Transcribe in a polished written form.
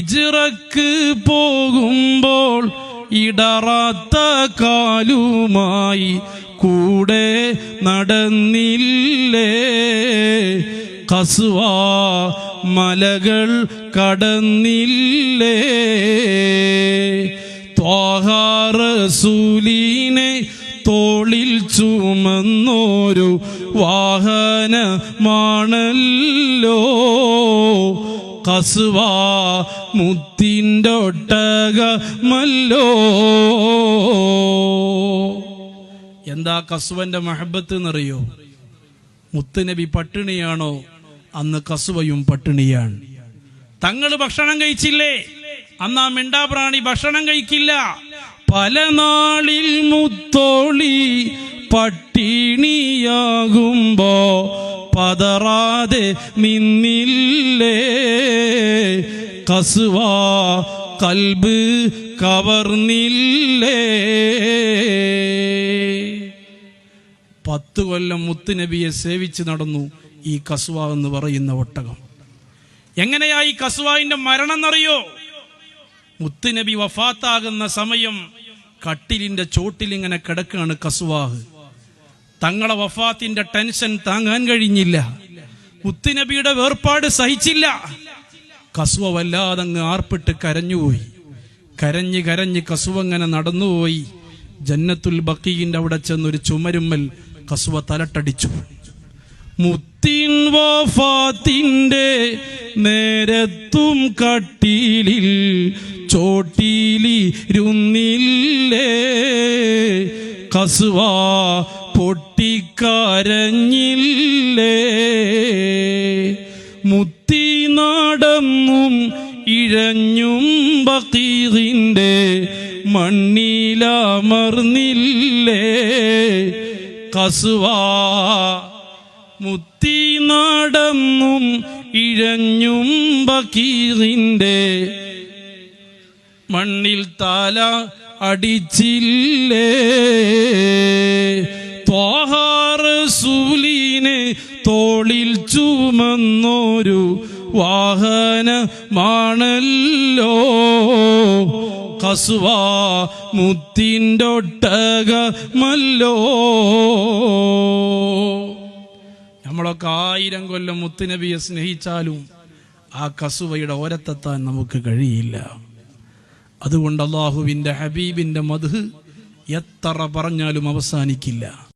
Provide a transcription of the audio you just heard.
ഹിജ്റക്ക് പോകുമ്പോൾ ഇടറാത്ത കാലുമായി കൂടെ നടന്നില്ലേ, ഖസ്വ മലകൾ കടന്നില്ലേ, ത്വാഹ റസൂലിനെ തോളിൽ ചുമന്നോരു വാഹനമാണല്ലോ ഖസ്വ മുത്തിൻ്റെ ഒട്ടകമല്ലോ. എന്താ ഖസ്വന്റെ മഹബത്ത് എന്നറിയോ? മുത്തുനബി പട്ടിണിയാണോ? അന്ന് ഖസ്വയും പട്ടിണിയാണ്. തങ്ങൾ ഭക്ഷണം കഴിച്ചില്ലേ? അന്ന് ആ മിണ്ടാപ്രാണി ഭക്ഷണം കഴിക്കില്ല. പല നാളിൽ മുത്തോളി പട്ടിണിയാകുമ്പോ പതറാതെ നിന്നില്ലേ, ഖസ്വ കൽബ് കവർന്നില്ലേ. 10 കൊല്ലം മുത്തുനബിയെ സേവിച്ച് നടന്നു ഈ ഖസ്വ എന്ന് പറയുന്ന ഒട്ടകം. എങ്ങനെയാ ഈ ഖസ്വാവിന്റെ മരണം എന്നറിയോ? മുത്തുനബി വഫാത്താകുന്ന സമയം കട്ടിലിന്റെ ചോട്ടിൽ ഇങ്ങനെ കിടക്കുകയാണ് ഖസ്വാഹ്. തങ്ങളെ വഫാത്തിന്റെ ടെൻഷൻ താങ്ങാൻ കഴിഞ്ഞില്ല. മുത്തുനബിയുടെ വേർപാട് സഹിച്ചില്ല. ഖസ്വ വല്ലാതങ്ങ് ആർപ്പിട്ട് കരഞ്ഞുപോയി. കരഞ്ഞ് കരഞ്ഞ് ഖസ്വ ഇങ്ങനെ നടന്നുപോയി. ജന്നത്തുൽ ബഖീന്റെ അവിടെ ചെന്നൊരു ചുമരുമ്മൽ ഖസ്വ തലട്ടടിച്ചു. മുത്തിൻ വഫാത്തിന്റെ നേരത്തും കട്ടിലിൽ ചോട്ടിലിരുന്നില്ലേ, ഖസ്വ പൊട്ടിക്കരഞ്ഞില്ലേ. മുത്തി നടന്നും ഇഴഞ്ഞും ബഖീന്റെ മണ്ണിലമർന്നില്ലേ, ഖസ്വ മുത്തി നടന്നും ഇഴഞ്ഞും ബഖീന്റെ മണ്ണിൽ താല അടിച്ചില്ലേ. ത്വാഹ റസൂലിനെ തോളിൽ ചുമന്നോരു വാഹനമാണല്ലോ ഖസ്വ മുത്തിൻ്റെ ഒട്ടകമല്ലോ. നമ്മളൊക്കെ 1000 കൊല്ലം മുത്തുനബിയെ സ്നേഹിച്ചാലും ആ ഖസ്വയുടെ ഓരത്തെത്താൻ നമുക്ക് കഴിയില്ല. അതുകൊണ്ട് അല്ലാഹുവിൻ്റെ ഹബീബിൻ്റെ മദ്ഹ് എത്ര പറഞ്ഞാലും അവസാനിക്കില്ല.